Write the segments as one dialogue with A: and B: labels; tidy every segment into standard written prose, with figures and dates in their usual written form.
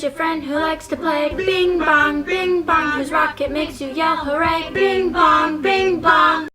A: your friend who likes to play bing bong, whose rocket makes you yell hooray, bing bong, bing bong.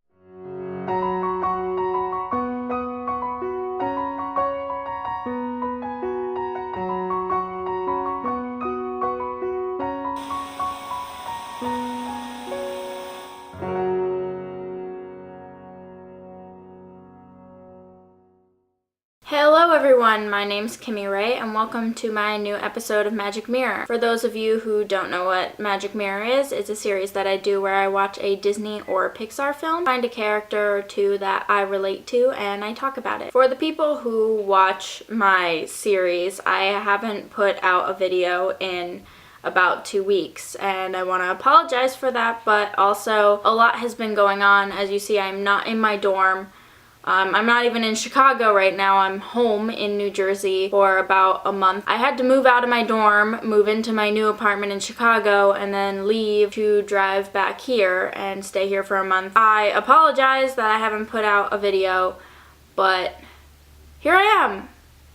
A: Hello everyone, my name's Kimmi and welcome to my new episode of Magic Mirror. For those of you who don't know what Magic Mirror is, it's a series that I do where I watch a Disney or Pixar film, find a character or two that I relate to, and I talk about it. For the people who watch my series, I haven't put out a video in about 2 weeks, and I want to apologize for that, but also a lot has been going on. As you see, I'm not in my dorm. I'm not even in Chicago right now. I'm home in New Jersey for about a month. I had to move out of my dorm, move into my new apartment in Chicago, and then leave to drive back here and stay here for a month. I apologize that I haven't put out a video, but here I am.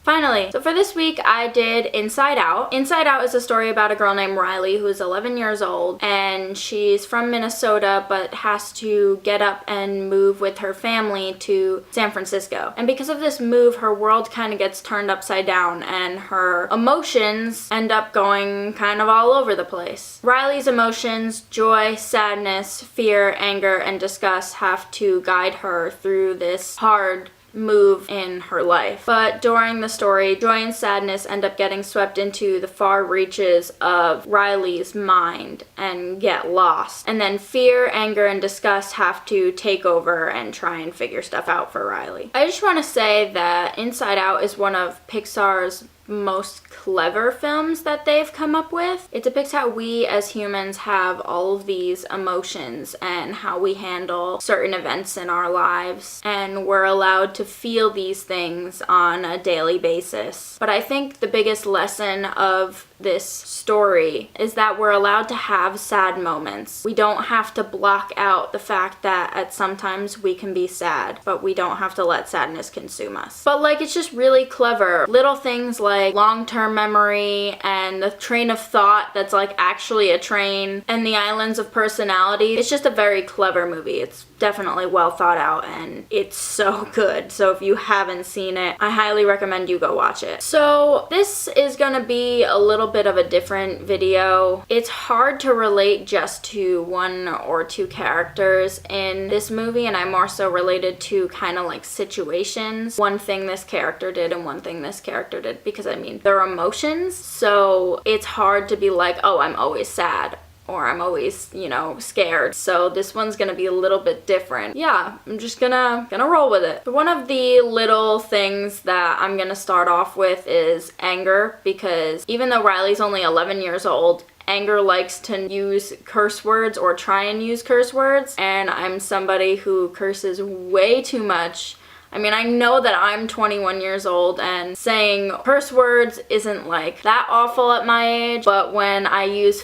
A: Finally. So for this week, I did Inside Out. Inside Out is a story about a girl named Riley who is 11 years old, and she's from Minnesota but has to get up and move with her family to San Francisco. And because of this move, her world kind of gets turned upside down and her emotions end up going kind of all over the place. Riley's emotions, joy, sadness, fear, anger, and disgust have to guide her through this hard move in her life. But during the story, joy and sadness end up getting swept into the far reaches of Riley's mind and get lost. And then fear, anger, and disgust have to take over and try and figure stuff out for Riley. I just want to say that Inside Out is one of Pixar's most clever films that they've come up with. It depicts how we as humans have all of these emotions and how we handle certain events in our lives, and we're allowed to feel these things on a daily basis. But I think the biggest lesson of this story is that we're allowed to have sad moments. We don't have to block out the fact that at sometimes we can be sad, but we don't have to let sadness consume us. But like, it's just really clever. Little things like long-term memory and the train of thought that's like actually a train, and the islands of personality. It's just a very clever movie. It's definitely well thought out and it's so good. So if you haven't seen it, I highly recommend you go watch it. So this is gonna be a little bit of a different video. It's hard to relate just to one or two characters in this movie, and I more so related to kind of like situations. One thing this character did and one thing this character did, because I mean, they're emotions. So it's hard to be like, oh, I'm always sad, or I'm always, you know, scared. So this one's gonna be a little bit different. Yeah, I'm just gonna roll with it. But one of the little things that I'm gonna start off with is anger, because even though Riley's only 11 years old, anger likes to use curse words or try and use curse words, and I'm somebody who curses way too much. I mean, I know that I'm 21 years old and saying curse words isn't like that awful at my age, but when I use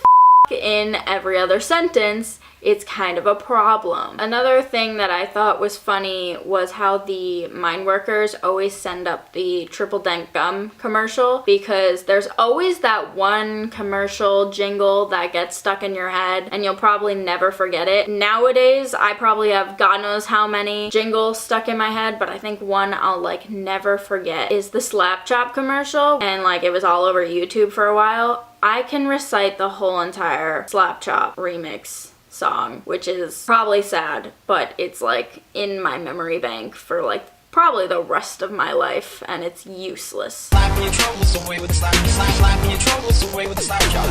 A: in every other sentence, it's kind of a problem. Another thing that I thought was funny was how the mine workers always send up the triple dent gum commercial, because there's always that one commercial jingle that gets stuck in your head and you'll probably never forget it. Nowadays, I probably have God knows how many jingles stuck in my head, but I think one I'll like never forget is the Slap Chop commercial, and like it was all over YouTube for a while. I can recite the whole entire Slap Chop remix song, which is probably sad, but it's like in my memory bank for like probably the rest of my life, and it's useless.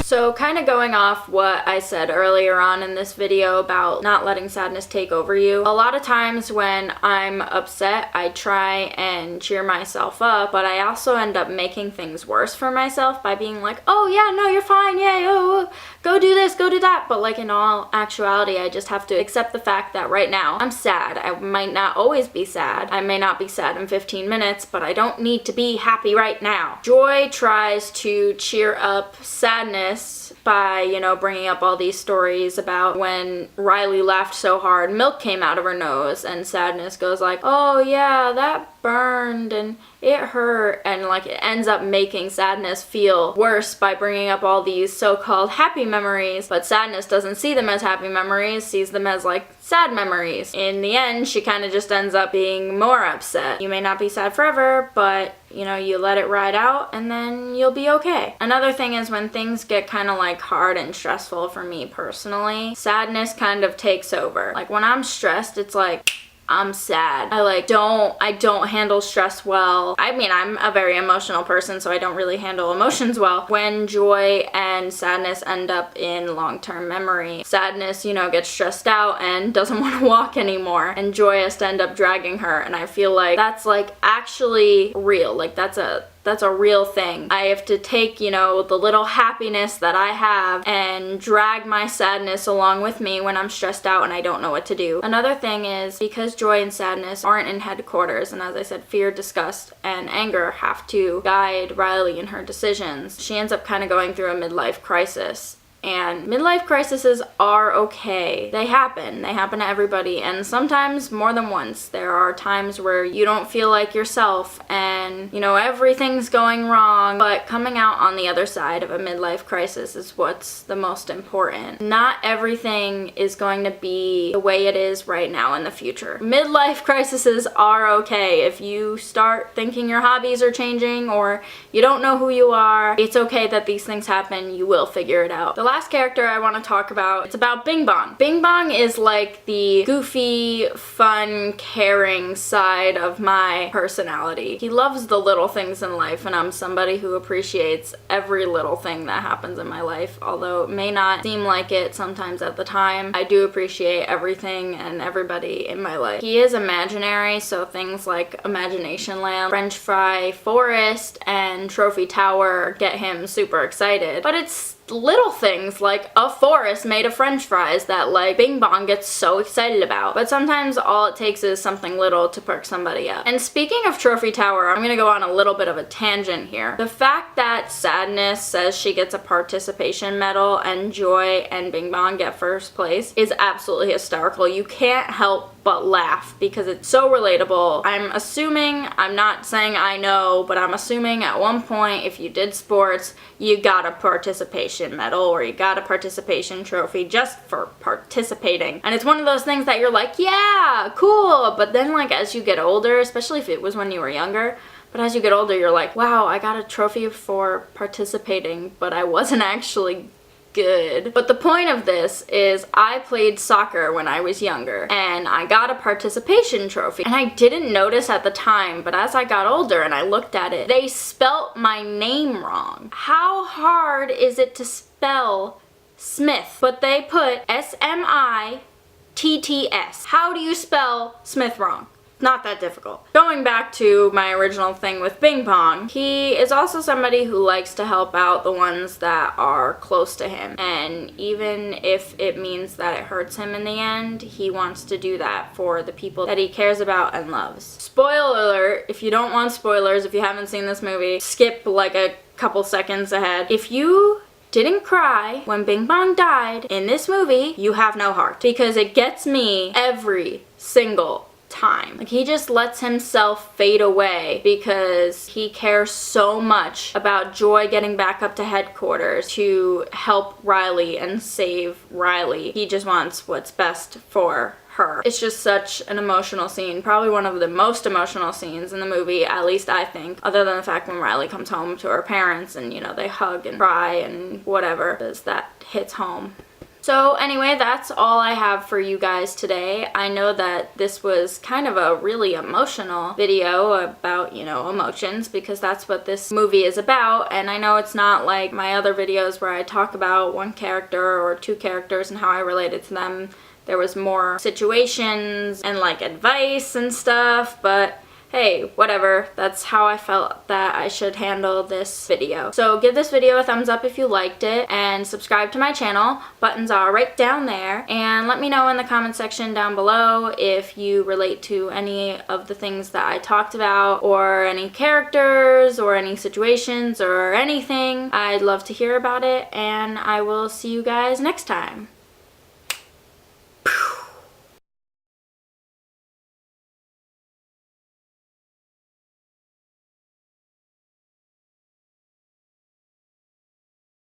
A: So kind of going off what I said earlier on in this video about not letting sadness take over you, a lot of times when I'm upset, I try and cheer myself up, but I also end up making things worse for myself by being like, oh yeah, no, you're fine, yay, oh, go do this, go do that. But like in all actuality, I just have to accept the fact that right now I'm sad. I might not always be sad. I may not be sad in 15 minutes, but I don't need to be happy right now. Joy tries to cheer up sadness by, you know, bringing up all these stories about when Riley laughed so hard, milk came out of her nose, and sadness goes like, oh yeah, that burned and it hurt, and like it ends up making Sadness feel worse by bringing up all these so-called happy memories, but Sadness doesn't see them as happy memories, sees them as like sad memories. In the end, she kind of just ends up being more upset. You may not be sad forever, but you know, you let it ride out and then you'll be okay. Another thing is when things get kind of like hard and stressful for me personally, sadness kind of takes over. Like when I'm stressed, it's like, I'm sad. I don't handle stress well. I mean, I'm a very emotional person, so I don't really handle emotions well. When joy and sadness end up in long-term memory, sadness, you know, gets stressed out and doesn't want to walk anymore, and joy has to end up dragging her, and I feel like that's like actually real. Like that's a real thing. I have to take, you know, the little happiness that I have and drag my sadness along with me when I'm stressed out and I don't know what to do. Another thing is because joy and sadness aren't in headquarters, and as I said, fear, disgust, and anger have to guide Riley in her decisions, she ends up kind of going through a midlife crisis. And midlife crises are okay. They happen to everybody, and sometimes more than once. There are times where you don't feel like yourself and, you know, everything's going wrong, but coming out on the other side of a midlife crisis is what's the most important. Not everything is going to be the way it is right now in the future. Midlife crises are okay. If you start thinking your hobbies are changing or you don't know who you are, it's okay that these things happen. You will figure it out. The last character I want to talk about, it's about Bing Bong. Bing Bong is like the goofy, fun, caring side of my personality. He loves the little things in life, and I'm somebody who appreciates every little thing that happens in my life, although it may not seem like it sometimes at the time. I do appreciate everything and everybody in my life. He is imaginary, so things like Imagination Land, French Fry Forest, and Trophy Tower get him super excited, but it's little things like a forest made of french fries that like Bing Bong gets so excited about. But sometimes all it takes is something little to perk somebody up. And speaking of Trophy Tower, I'm gonna go on a little bit of a tangent here. The fact that Sadness says she gets a participation medal and Joy and Bing Bong get first place is absolutely hysterical. You can't help but laugh because it's so relatable. I'm assuming, I'm not saying I know, but I'm assuming at one point if you did sports, you got a participation medal or you got a participation trophy just for participating. And it's one of those things that you're like, yeah, cool. But then like as you get older, especially if it was when you were younger, but as you get older, you're like, wow, I got a trophy for participating, but I wasn't actually good. But the point of this is I played soccer when I was younger and I got a participation trophy, and I didn't notice at the time, but as I got older and I looked at it, they spelt my name wrong. How hard is it to spell Smith? But they put S-M-I-T-T-S. How do you spell Smith wrong? Not that difficult. Going back to my original thing with Bing Bong, he is also somebody who likes to help out the ones that are close to him. And even if it means that it hurts him in the end, he wants to do that for the people that he cares about and loves. Spoiler alert, if you don't want spoilers, if you haven't seen this movie, skip like a couple seconds ahead. If you didn't cry when Bing Bong died in this movie, you have no heart. Because it gets me every single time. Like he just lets himself fade away because he cares so much about Joy getting back up to headquarters to help Riley and save Riley. He just wants what's best for her. It's just such an emotional scene, probably one of the most emotional scenes in the movie, at least I think, other than the fact when Riley comes home to her parents and, you know, they hug and cry and whatever, because that hits home. So anyway, that's all I have for you guys today. I know that this was kind of a really emotional video about, you know, emotions, because that's what this movie is about. And I know it's not like my other videos where I talk about one character or two characters and how I related to them. There was more situations and like advice and stuff, but hey, whatever, that's how I felt that I should handle this video. So give this video a thumbs up if you liked it, and subscribe to my channel. Buttons are right down there. And let me know in the comment section down below if you relate to any of the things that I talked about, or any characters, or any situations, or anything. I'd love to hear about it, and I will see you guys next time.